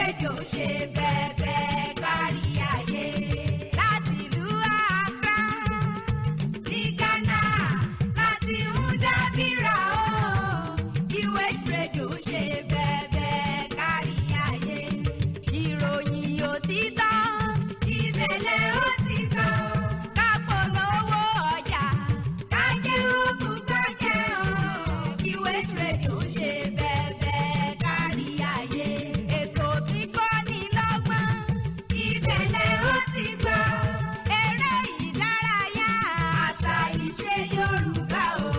Radio ṣe bẹ́ẹ̀ kárí ayé. Láti ìlú Accra ní Ghana láti ń dábìrà o. QH Radio ṣe bẹ́ẹ̀ kárí ayé. Ìròyìn òtítọ́ ìbẹ̀lẹ̀ ó ti kọ́. Ká polówó ọjà kájẹ́ òkú kájẹ́ o. QH Radio ṣe bẹ́ẹ̀ kárí ayé. Ètò tí kò ní lọ́gbọ́n ìbẹ̀lẹ̀ ó ti gbọ́. Eré ìdárayá àṣà ìṣe Yorùbá o.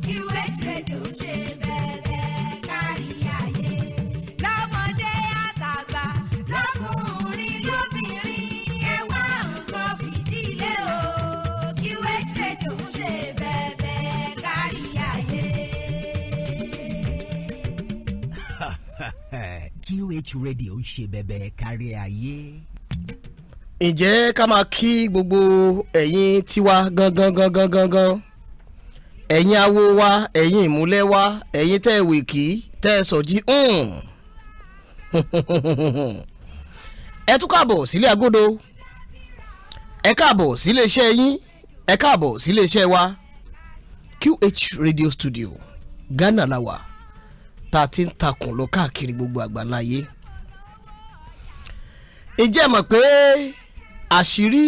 QH Radio ṣe bẹ́ẹ̀ kárí ayé. Lọ́mọdé àtàgbà lọ́kùnrin lóbìnrin ẹ wá nǹkan fìdílé o. QH Radio ṣe bẹ́ẹ̀ kárí ayé. QH Radio ṣe bẹ̀bẹ̀ kárí ayé. ǹjẹ́ ká máa kí gbogbo ẹ̀yin tiwa gangan ẹ̀yin awo wa ẹ̀yin ìmúlẹ̀ wa ẹ̀yin tẹ́ ẹ wèkì tẹ́ ẹ sọ̀jí ẹ tún káàbọ̀ sílé agodo ẹ káàbọ̀ sílé iṣẹ́ yín ẹ káàbọ̀ sílé iṣẹ́ wa QH Radio Studio Ghana la wà tá a ti ń takùn lọ káàkiri gbogbo àgbáláyé. ǹjẹ́ mọ̀ pé àṣírí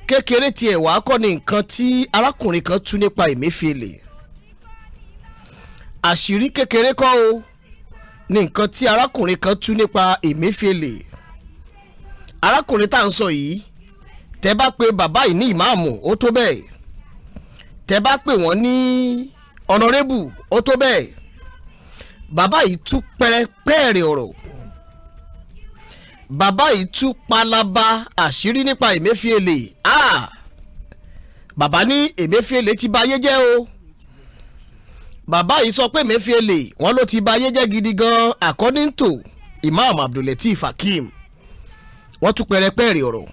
kékeré tiẹ̀ wá kọ́ ni nǹkan tí arákùnrin kan tú nípa Emefiele. àṣírí kékeré kọ́ o ni nǹkan tí arákùnrin kan tú nípa Emefiele. arákùnrin tá à ń sọ yìí tẹ́ bá pe bàbá yìí ní ìmáàmù ó tó bẹ́ẹ̀ tẹ́ bá pè wọ́n ní ọ̀nàrẹ́bù ó tó bẹ́ẹ̀. bàbá yìí tú pẹ́rẹ́pẹ́rẹ́ ọ̀rọ̀ bàbá yìí tú palaba àṣírí nípa Emefiele. bàbá ní Emefiele ti ba ayé jẹ́ o. bàbá yìí sọ pé Emefiele wọ́n ló ti ba ayé jẹ́ gidi gan according to Imam Abdulateef Hakeem. wọ́n tú pẹ́rẹ́pẹ́rẹ́ ọ̀rọ̀.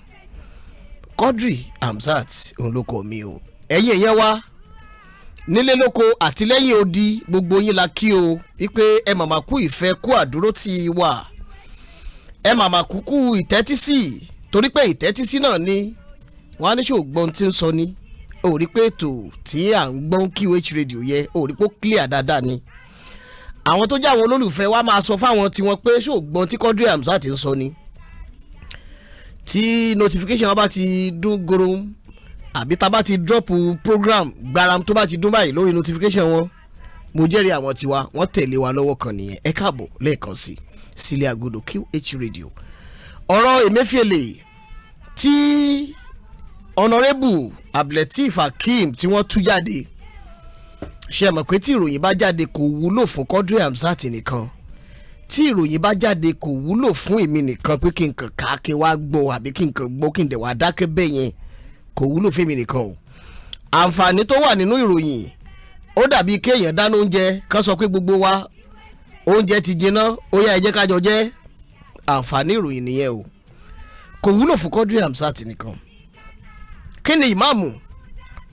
Quadri Hamzat òun ló kọ́ mi o. ẹ̀yin èèyàn wa nílé lóko àtìlẹ́yìn odi gbogbo yín la kí o wípé ẹ màmá kú ìfẹ́ kú àdúró tí wà ẹ màmá kúkú ìtẹ́tísí torí pé ìtẹ́tísí náà ni wọ́n á ní ṣò gbọ́n tí ń sọ ni ó rí pé ètò tí à ń gbọ́n QH Radio yẹ ó rí pé ó clear dáadáa ni àwọn tó jẹ́ àwọn olólùfẹ́ wa máa sọ fáwọn tiwọn pé ṣò gbọ́n tí Quadri Hamzat ń sọ ni tí notification wọn bá ti dún gorom àbí tá bá ti drop program gbaram tó bá ti dún báyìí lórí notification wọn mo jẹ́rìí àwọn tiwa wọ́n tẹ̀lé wa lọ́wọ́ kan nìyẹn ẹ káàbọ̀ lẹ́ẹ̀kan sí sílé agodo QH Radio. ọ̀rọ̀ Emefiele tí Honorable Abdulateef Hakeem tí wọ́n tú jáde ṣe mọ̀ pé tí ìròyìn bá jáde kò wúlò fún Quadri Hamzat nìkan tí ìròyìn bá jáde kò wúlò fún èmi nìkan pé kí n kàn ká kí n wá gbọ́ àbí kí n kàn gbọ́ kí n dẹ̀ wá dákẹ́ bẹ́ẹ̀ yẹn kò wúlò fẹ́mi nìkan o. àǹfààní tó wà nínú ìròyìn ó dàbí kéèyàn dáná oúnjẹ kan sọ pé gbogbo wa oúnjẹ ti jiná ó yá ẹ jẹ́ ká jọ jẹ. àǹfààní ìròyìn nìyẹn o kò wúlò fún Quadri Hamzat nìkan. kí ni ìmáàmù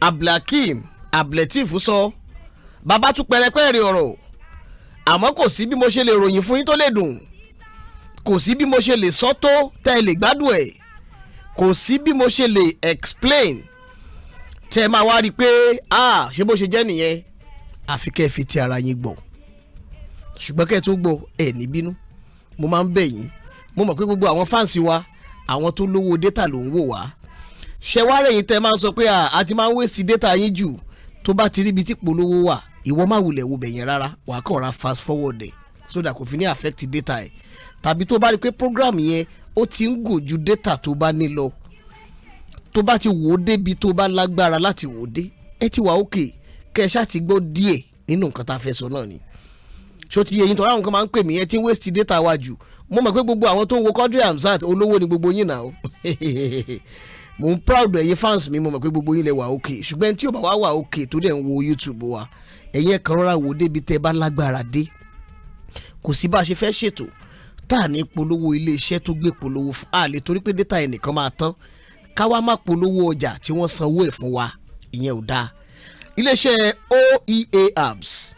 Abdulhakeem Abdulateef sọ bàbá tún pẹ́rẹ́pẹ́rẹ́ ọ̀rọ̀ àmọ́ kò sí bí mo ṣe lè ròyìn fún yín tó lè dùn kò sí bí mo ṣe lè sọ tó tẹ́ ẹ lè gbádùn ẹ̀ kò sí bí mo ṣe lè explain tẹ́ máa wá rí i pé ṣé bó ṣe jẹ́ nìyẹn àfi kẹ́ ẹ fi ti ara yín gbọ́ ṣùgbọ́n kẹ́ ẹ tó gbọ́ ẹ ní bínú mo máa ń bẹ̀ yín mo mọ̀ pé gbogbo àwọn fáǹsì wa àwọn tó lówó data ló ń wò wá ṣẹ wá rẹ̀yìn tẹ́ máa ń sọ pé a ti máa ń wéṣì data yín jù tó bá ti rí ibi tí polówó wà ìwọ má wulẹ̀ wo bẹ̀yẹn rárá wà á kàn ra fast forward ẹ̀ so that kò fi ní affect data ẹ̀ tàbí tó bá rí pé program yẹn ó ti ń gò ju data tó bá ní lọ tó bá ti wò ó débi tó bá lágbára láti wò ó dé ẹ ti wà òkè kẹ́ ẹ ṣáà ti gbọ́ díẹ̀ nínú nǹkan tá a fẹ́ sọ náà ni ṣó ti yẹ yín tó àwọn kan máa ń pè mí ẹ ti ń waste data wa jù mo mọ̀ pé gbogbo àwọn tó ń wo Quadri Hamzat olówó ni gbogbo yín náà mo ń proud ẹ̀yin fans mi mo mọ̀ pé gbogbo yín lẹ wà òkè ṣùgbọ́n tí ò bá wà òkè tó dẹ̀ ń wo YouTube wa ẹ̀yin kan rọra wò débi tẹ́ bá lágbára dé kò sí bá a ṣe fẹ́ ṣètò tá à ní polówó ilé iṣẹ́ tó gbé polówó fún àlè torí pé data ẹnìkan máa tán káwá má polówó ọjà tí wọ́n sanwó ẹ̀ fún wa ìyẹn ò dáa. iléeṣẹ́ OEA apps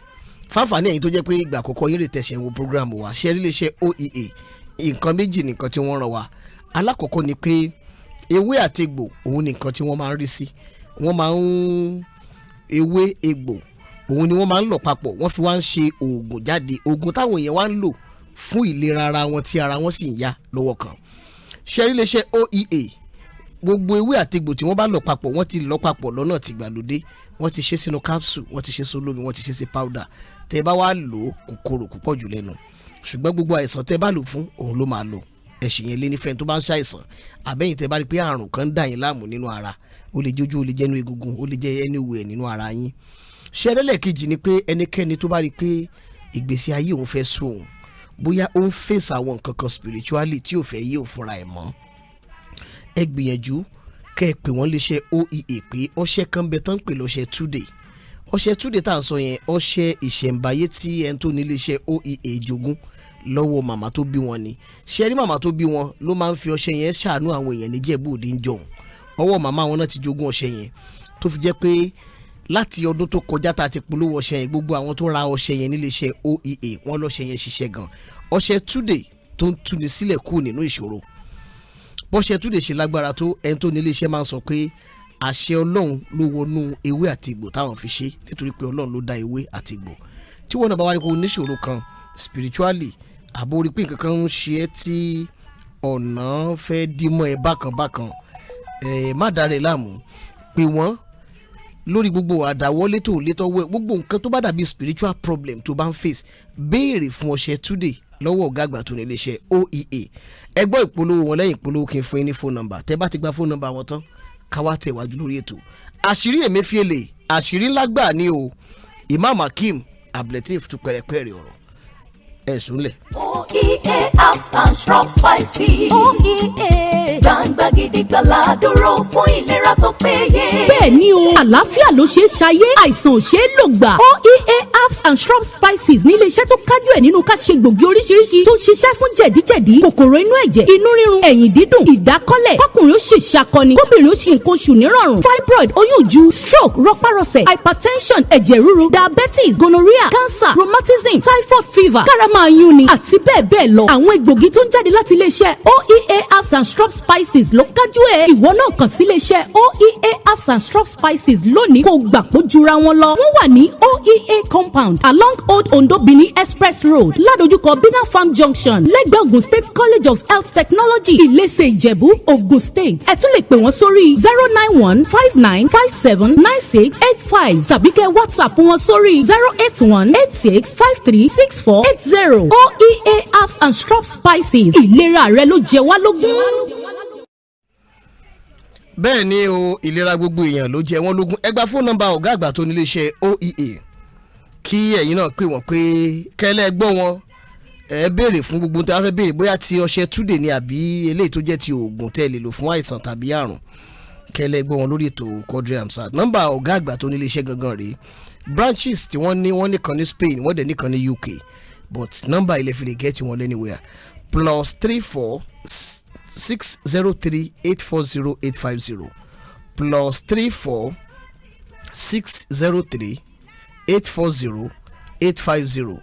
fáfàní ẹ̀yin tó jẹ́ pé ìgbà àkọ́kọ́ yín lè tẹ̀sẹ̀ wo program wa ṣe iléeṣẹ́ OEA nǹkan méjì nìkan tí wọ́n ràn wá. Alákọ̀ọ́kọ́ ni pé ewé àti egbò òun nìkan tí wọ́n máa ń rí sí. Wọ́n máa ń ewé egbò òun ni wọ́n máa ń lọ papọ̀, wọ́n fi wá ń ṣe oògùn jáde, oògùn táwọn èèyàn wá ń lò fún ìlera ara wọn tí ara wọn sì ń yá lọ́wọ́ kan. Ṣẹ́rí iléeṣẹ́ OEA gbogbo ewé àti egbò tí wọ́n bá lọ papọ̀ wọ́n ti lọ papọ̀ lọ́nà tìgbàlódé, wọ́n ti ṣe sínú capsule, wọ́n ti ṣe sólómi, wọ́n ti ṣe sí powder. Tẹ́ bá wá lò kòkòrò púpọ̀ jù lẹ́nu, ṣùgbọ́n gbogbo àìsàn tẹ́ bá lò fún òun ló máa lò. Ẹ̀sìn yẹn lé nífẹ̀ẹ́ tó bá ń ṣàìsàn àbẹ́yìn tẹ́ bá rí pé àrùn kan ń dà yín láàmú nínú ara, ó lè jójú, ó lè jẹ́nu egungun, ó lè jẹ́ anywhere nínú ara yín. Ṣẹ́rẹ́lẹ̀ kejì ni pé ẹnikẹ́ni tó bá rí pé ìgbésí ayé òun fẹ́ sún òun, bóyá ó ń fèsì àwọn nǹkan kan spiritually tí ò fẹ́ yé òun fúnra ẹ̀ mọ́, ẹ gbìyànjú kẹ́ ẹ pè wọ́n léṣe OEA pé ọṣẹ kan bẹ tán pè lọ́ṣẹ Today. Ọṣẹ Today tá à ń sọ yẹn ọṣẹ ìṣẹ̀ǹbáyé tí ẹni tó ní iléeṣẹ́ OEA jogún lọ́wọ́ màmá tó bí wọn ni. Ṣé rí màmá tó bí wọn ló máa ń fi ọṣẹ yẹn ṣàánú àwọn èèyàn ní Ìjẹ̀bú Òde ń jọ̀hún. Ọwọ́ màmá wọn náà ti jogún ọṣẹ yẹn tó fi jẹ́ pé láti ọdún tó kọjá tá a ti polówó ọṣẹ yẹn, gbogbo àwọn tó ra ọṣẹ yẹn níléeṣẹ́ OEA wọ́n lọ́ṣẹ yẹn ṣiṣẹ́ gan. Ọṣẹ Today tó ń túni sílẹ̀ kú nínú ìṣòro. Bọ́ṣẹ Today ṣe lágbára tó, ẹni tó ní iléeṣẹ́ máa ń sọ pé àṣẹ Ọlọ́run ló wọnú ewé àti egbò táwọn fi ṣe, nítorí pé Ọlọ́run ló dá ewé àti egbò. Tí wọ́n náà bá wá ní kó níṣòro kan spiritually, àbò orí pé nǹkan kan ń ṣe ẹ́ tí ọ̀nà fẹ́ dímọ̀ ẹ bákan má dára ẹ láàmú, pé wọ́n lórí gbogbo àdáwọ́lé tó létọ́wọ́ gbogbo nǹkan tó bá dàbí spiritual problem tó bá ń face, béèrè fún ọṣẹ Today lọ́wọ́ ọ̀gá àgbà tó ní iléeṣẹ́ OEA. Ẹ gbọ́ ìpolówó wọn, lẹ́yìn ìpolówó kí n fún yín ní phone number. Tẹ́ bá ti gba phone number wọn tán ká wá tẹ̀wájú lórí ètò. Àṣírí Emefiele, àṣírí ńlá gbà ní o. Imam Hakeem Ablative tún pẹ̀rẹ̀pẹ̀rẹ̀ ọ̀rọ̀ ẹ̀sùn lẹ̀. OEA herbs and shrub spices. OEA gbangba gidigba la dúró fún ìlera tó péye. Bẹ́ẹ̀ ni o, àlàáfíà ló ṣe é ṣayé, àìsàn ò ṣe é lò gbà. OEA herbs and shrub spices ní iléeṣẹ́ tó kájú ẹ̀ nínú ká ṣe gbòógì oríṣiríṣi tó ń ṣiṣẹ́ fún jẹ̀díjẹ̀dí, kòkòrò inú ẹ̀jẹ̀, inú rírun, ẹ̀yìn dídùn, ìdákọ́lẹ̀, kọkùnrin ó ṣe ṣàkọni, kóbìnrin ó ṣe nǹkan oṣù nírọ̀rùn, fibroid, oyún ju, stroke, rọpárọsẹ̀, hypertension, ẹ̀jẹ̀ ríru, diabetes, gonorrhea, cancer, rheumatism, typhoid fever, karama yúnni àti bẹ́ẹ̀ bẹ́ẹ̀ lọ. Àwọn egbògi tó ń jáde láti iléeṣẹ́ OEA herbs and shrub spices ló kájú ẹ̀. Ìwọ náà kàn sí iléeṣẹ́ OEA herbs and shrub spices lónìí kó gbà kó jura wọn lọ. Wọ́n wà ní OEA compound along Old Ondo Benin Express Road ládojúkọ Bina Farm Junction lẹ́gbẹ̀ẹ́ Ogun State College of Health Technology Ilese Ìjẹ̀bú Ogun State. Ẹ tún lè pè wọ́n sórí 09159579685 tàbí kẹ́ WhatsApp wọn sórí 08186536480. OEA herbs and shrub spices, ìlera rẹ ló jẹ wá lógún. Bẹ́ẹ̀ ni o, ìlera gbogbo èèyàn ló jẹ wọ́n lógún. Ẹ gba fóònù nọ́mbà ọ̀gá àgbà tó ní iléeṣẹ́ OEA kí ẹ̀yin náà pè wọ́n pé kẹ́lẹ́ gbọ́ wọn, ẹ béèrè fún gbogbo tí a fẹ́ béèrè, bóyá ti ọṣẹ Today ni àbí eléyìí tó jẹ́ ti oògùn tẹ́ lè lò fún àìsàn tàbí àrùn. Kẹ́lẹ́ gbọ́ wọn lórí ètò Quadri Hamzat. Nọ́mbà ọ̀gá àgbà tó ní iléeṣẹ́ gangan rèé. Branches tí wọ́n nìkan ní Spain, wọ́n dẹ̀ nìkan ní UK, but number ilẹ̀ fi lè get wọn anywhere. +34 603 840 850 +34 603 840 850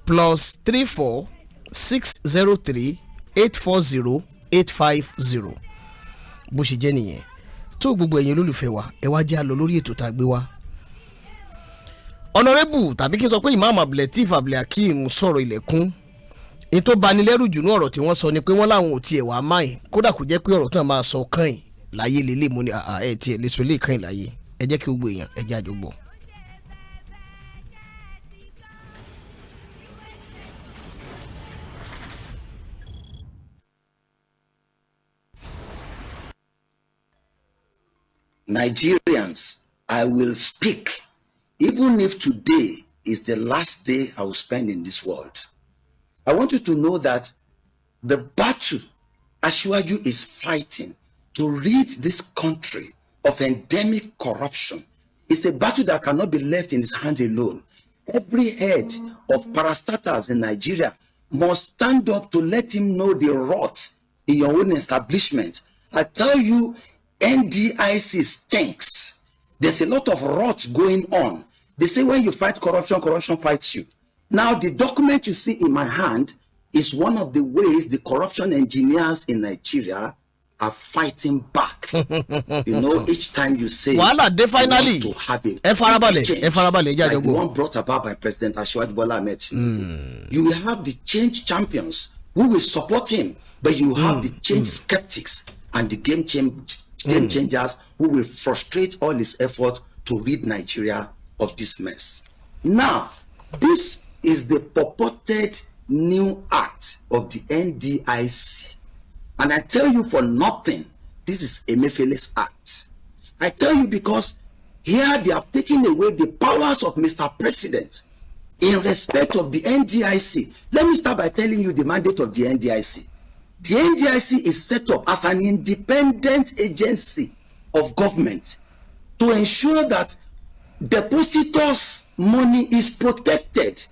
+34 603 840 850. Bó ṣe jẹ́ nìyẹn. Tó gbogbo ẹ̀yin olólùfẹ́ wa, ẹ wá jẹ́ a lọ lórí ètò tá a gbé wá. Honorable tàbí kí n sọ pé Imam Ablative Hakeem sọ̀rọ̀ ilẹ̀kùn. Ní tó bani lẹ́rù jù ní ọ̀rọ̀ tí wọ́n sọ ni pé wọ́n láwọn ò tiẹ̀ wá máì, kódà kò jẹ́ pé ọ̀rọ̀ tán máa sọ kàn láyé lélẹ̀ mo ní ẹ̀ tiẹ̀ lè sọ lè kàn láyé. Ẹ jẹ́ kí gbogbo èèyàn ẹ jẹ́ àjọgbọ̀. Nigerians, I will speak. Even if today is the last day I will spend in this world, I want you to know that the battle Asiwaju is fighting to rid this country of endemic corruption is a battle that cannot be left in his hands alone. Every head of parastatals in Nigeria must stand up to let him know the rot in your own establishment. I tell you, NDIC stinks. There's a lot of rot going on. They say when you fight corruption, corruption fights you. Now, the document you see in my hand is one of the ways the corruption engineers in Nigeria are fighting back. Each time you say finally to have a change, like the one brought about by President Asiri Odale, you will have the change champions who will support him, but you have the change skeptics and the game changers who will frustrate all his effort to rid Nigeria of this mess. Now, this is the purported new act of the NDIC. And I tell you for nothing, this is Emefiele's act. I tell you because here they are taking away the powers of Mr. President in respect of the NDIC. Let me start by telling you the mandate of the NDIC. The NDIC is set up as an independent agency of government to ensure that depositors' money is protected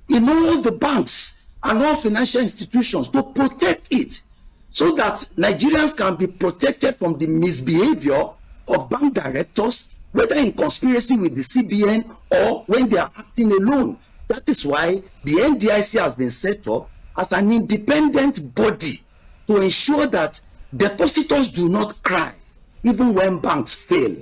in all the banks and all financial institutions, to protect it so that Nigerians can be protected from the misbehavior of bank directors, whether in conspiracy with the CBN or when they are acting alone. That is why the NDIC has been set up as an independent body to ensure that depositors do not cry even when banks fail.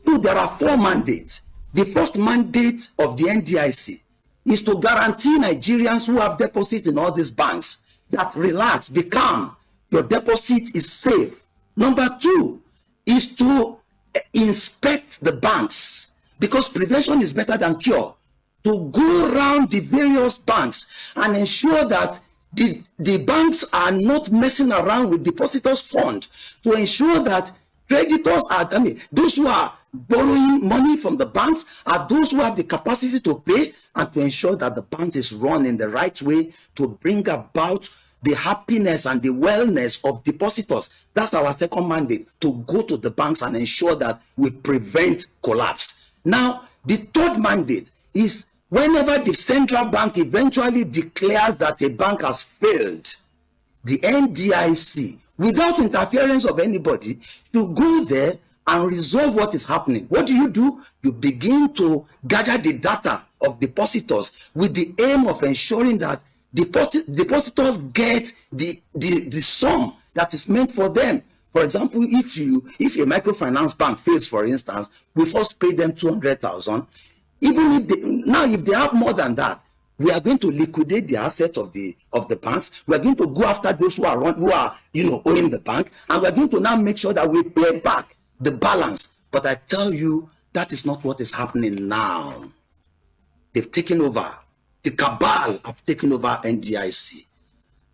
So there are 4 mandates. The first mandate of the NDIC is to guarantee Nigerians who have deposits in all these banks that relax, be calm, your deposit is safe. Number 2 is to inspect the banks, because prevention is better than cure. To go around the various banks and ensure that the banks are not messing around with depositors' fund, to ensure that creditors are, those who are borrowing money from the banks are those who have the capacity to pay, and to ensure that the bank is run in the right way to bring about the happiness and the wellness of depositors. That's our second mandate, to go to the banks and ensure that we prevent collapse. Now, the third mandate is whenever the central bank eventually declares that a bank has failed, the NDIC, without interference of anybody, to go there and resolve what is happening. What do? You begin to gather the data of depositors with the aim of ensuring that depositors get the sum that is meant for them. For example, if a microfinance bank fails, for instance, we first pay them 200,000. Even if they have more than that, we are going to liquidate the assets of the banks. We are going to go after those who are owing the bank, and we are going to now make sure that we pay back the balance. But I tell you, that is not what is happening now. They've taken over. The cabal have taken over NDIC,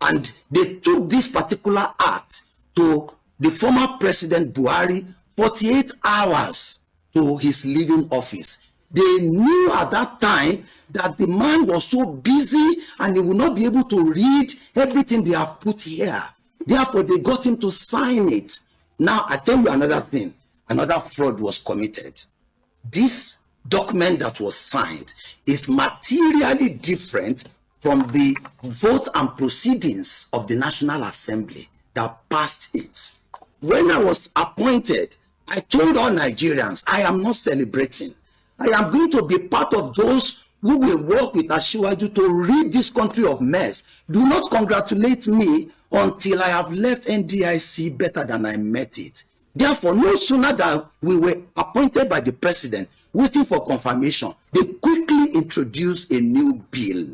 and they took this particular act to the former President Buhari 48 hours to his leaving office. They knew at that time that the man was so busy and he would not be able to read everything they have put here. Therefore, they got him to sign it. Now, I tell you another thing. Another fraud was committed. This document that was signed is materially different from the vote and proceedings of the National Assembly that passed it. When I was appointed, I told all Nigerians, I am not celebrating. I am going to be part of those who will work with Asiwaju to rid this country of mess. Do not congratulate me until I have left NDIC better than I met it. Therefore, no sooner than we were appointed by the president, waiting for confirmation, they quickly introduced a new bill,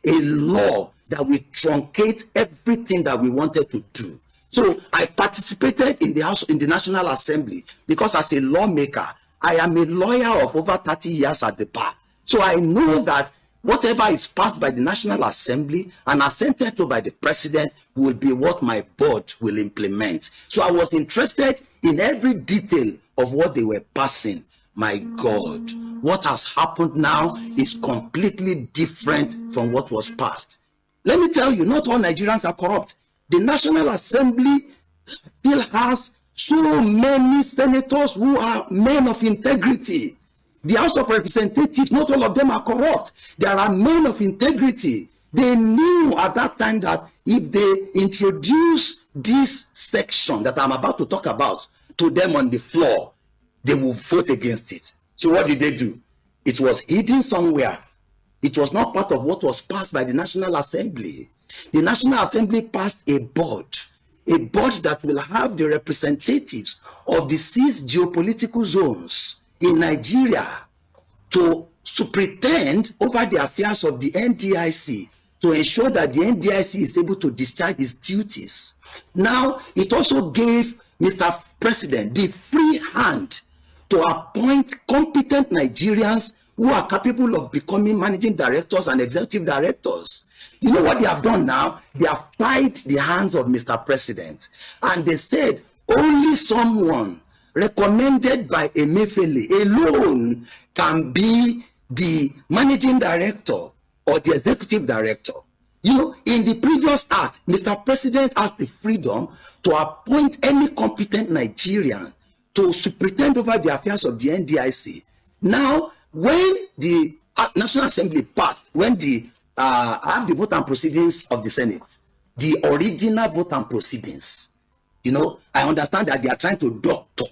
a law that will truncate everything that we wanted to do. So I participated in the House, in the National Assembly, because as a lawmaker, I am a lawyer of over 30 years at the bar. So I know that whatever is passed by the National Assembly and assented to by the president will be what my board will implement. So I was interested in every detail of what they were passing. My God, what has happened now is completely different from what was passed. Let me tell you, not all Nigerians are corrupt. The National Assembly still has so many senators who are men of integrity. The House of Representatives, not all of them are corrupt. There are men of integrity. They knew at that time that if they introduce this section that I'm about to talk about to them on the floor, they will vote against it. So what did they do? It was hidden somewhere. It was not part of what was passed by the National Assembly. The National Assembly passed a board that will have the representatives of the 6 geopolitical zones in Nigeria to pretend over the affairs of the NDIC to ensure that the NDIC is able to discharge its duties. Now, it also gave Mr. President the free hand to appoint competent Nigerians who are capable of becoming managing directors and executive directors. You know what they have done now? They have tied the hands of Mr. President, and they said only someone recommended by Emefiele alone can be the managing director or the executive director. You know, in the previous act, Mr. President has the freedom to appoint any competent Nigerian to superintend over the affairs of the NDIC. Now, when the National Assembly passed, when the have the vote and proceedings of the Senate, the original vote and proceedings, you know, I understand that they are trying to doctor,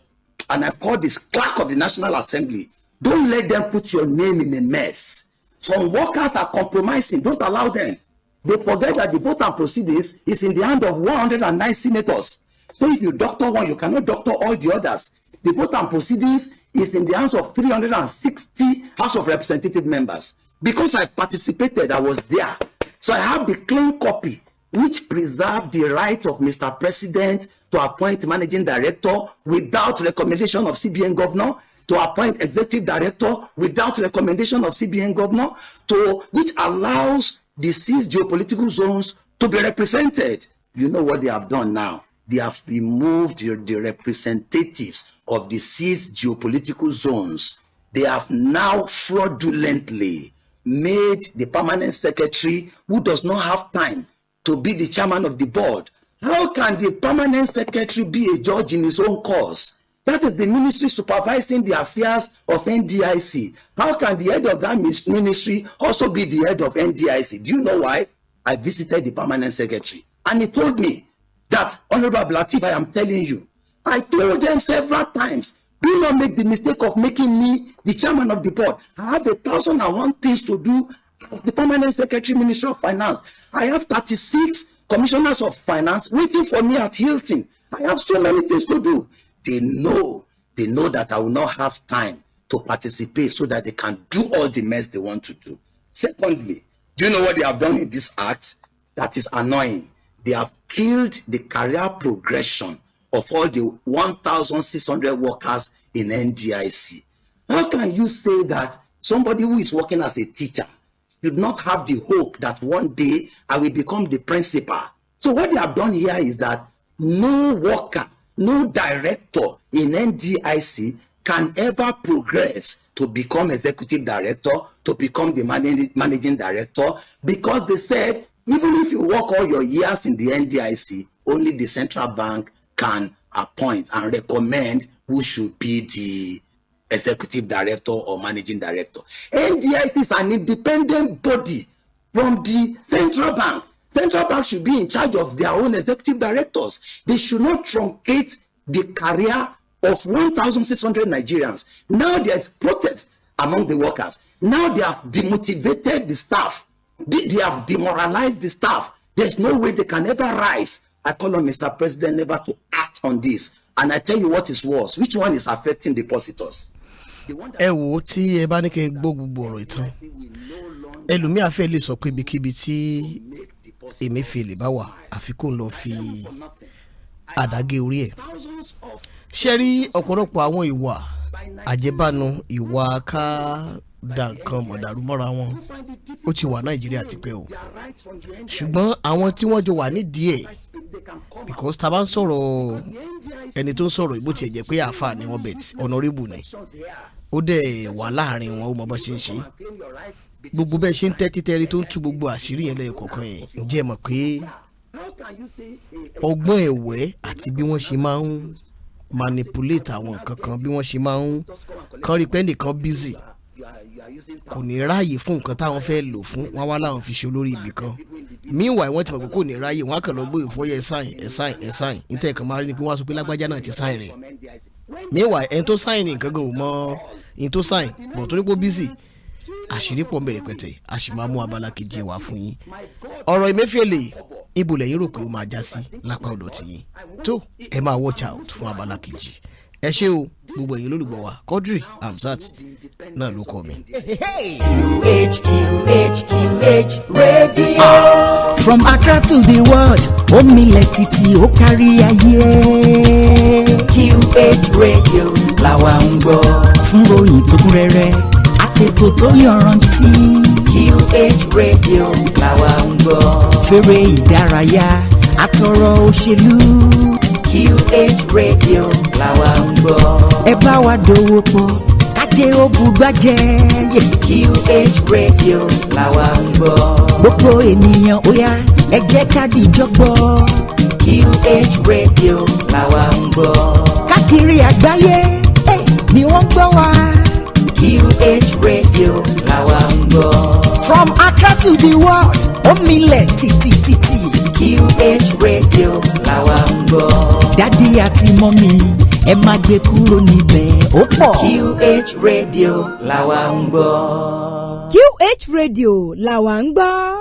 and I call this clerk of the National Assembly. Don't let them put your name in a mess. Some workers are compromising. Don't allow them. They forget that the vote and proceedings is in the hand of 109 senators. So if you doctor one, you cannot doctor all the others. The vote and proceedings is in the hands of 360 House of Representative members. Because I participated, I was there. So I have the clean copy, which preserved the right of Mr. President to appoint managing director without recommendation of CBN governor, to appoint executive director without recommendation of CBN governor, which allows the 6 geopolitical zones to be represented. You know what they have done now? They have removed the representatives of the 6 geopolitical zones. They have now fraudulently made the permanent secretary, who does not have time to be the chairman of the board. How can the permanent secretary be a judge in his own cause? That is the ministry supervising the affairs of NDIC. How can the head of that ministry also be the head of NDIC? Do you know why? I visited the permanent secretary, and he told me that, Honorable Latif, I am telling you, I told them several times, do not make the mistake of making me the chairman of the board. I have 1,001 things to do as the permanent secretary, Ministry of Finance. I have 36 commissioners of finance waiting for me at Hilton. I have so many things to do. They know that I will not have time to participate so that they can do all the mess they want to do. Secondly, do you know what they have done in this act that is annoying? They have killed the career progression of all the 1,600 workers in NDIC. How can you say that somebody who is working as a teacher should not have the hope that one day I will become the principal? So what they have done here is that no worker, no director in NDIC can ever progress to become executive director, to become the managing director, because they said, even if you work all your years in the NDIC, only the central bank can appoint and recommend who should be the executive director or managing director. NDIC is an independent body from the central bank. Central bank should be in charge of their own executive directors. They should not truncate the career of 1,600 Nigerians. Now there's protest among the workers. Now they have demotivated the staff. They have demoralized the staff. There's no way they can ever rise. I call on Mr. President never to act on this. And I tell you what is worse. Which one is affecting depositors? Ẹ wo tí ẹ bá ní kẹ́ gbọ́ gbogbo ọ̀rọ̀ ìtàn ẹlòmíà fẹ́ lè sọ pé ibikíbi tí Emefiele bá wà àfikún lọ fi àdágé orí ẹ̀. Ṣé rí ọ̀pọ̀lọpọ̀ àwọn ìwà àjẹbánu, ìwà ká dá nǹkan mọ̀dàrú mọ́ra wọn ó ti wà Nàìjíríà tipẹ́ o, ṣùgbọ́n àwọn tí wọ́n jọ wà nídìí ẹ̀, because tá bá ń sọ̀rọ̀ ẹni tó ń sọ̀rọ̀ ìbò tiẹ̀ jẹ́ pé àáfà ni wọ́n bẹ̀ honorable ni ó dẹ̀ wà láàrin wọn ó mọ bá ṣe ń ṣe gbogbo bẹ́ẹ̀ ṣe ń tẹ́tí tẹ́rí tó ń tú gbogbo àṣírí yẹn lẹ́ẹ̀kọ̀ọ̀kan yẹn. Ǹjẹ́ ẹ mọ̀ pé ọgbọ́n ẹ̀wẹ́ àti bí wọ́n ṣe máa ń manipulate àwọn nǹkan kan, bí wọ́n ṣe máa ń kán rí pé nìkan busy kò ní ráàyè fún nǹkan táwọn fẹ́ lò fún, wọn wá láwọn fi ṣe olórí ibì kan. Meanwhile wọ́n ti mọ̀ pé kò ní ráàyè, wọ́n á kàn lọ gbé ìfọyẹ́ sign níta ẹ̀kan máa rí ni pé wọ́n á sọ pé lágbájá náà ti sign rẹ̀. Meanwhile ẹni tó sign nǹkan gan ò mọ ẹni tó sign bọ̀ torí pé ó busy àṣírí pọ̀ mbẹ̀rẹ̀ pẹ̀tẹ̀ a sì máa mú abala kejì wá fún yín. ọ̀rọ̀ Emefiele ibo lẹ́yìn rò pé ó máa já sí lápá ọ̀dọ̀ tiyín tó ẹ máa watch out fún abala kejì. ẹ ṣé o gbogbo ẹ̀yin lólùgbọ́ wa Quadri Hamzat náà ló kọ́ mi. QH radio. From Accra to the world, omilẹ̀ títí ó kárí ayé. QH radio làwa ń gbọ́. Fún ròyìn tó kún rẹ́rẹ́, àtètò tó yọrantí. QH radio làwa ń gbọ́. Fèrè ìdárayá, àtọ̀rọ̀ òṣèlú. QH radio làwa ń gbọ́. Ẹ bá wa dòwò pọ̀ kájé ó bugbájẹ́. QH radio làwa ń gbọ́. Gbogbo ènìyàn ó yá ẹ jẹ́ ká dìjọ́ gbọ́. QH radio làwa ń gbọ́. Káàkiri àgbáyé ni wọ́n gbọ́ wa. QH radio làwa ń gbọ́. From Accra to the world omilẹ̀ tìtìtìtì. QH radio làwa ń gbọ́. Dádì àti mọ́mí ẹ má gbé kúrò níbẹ̀ ó pọ̀. QH radio làwa ń gbọ́. QH radio làwa ń gbọ́.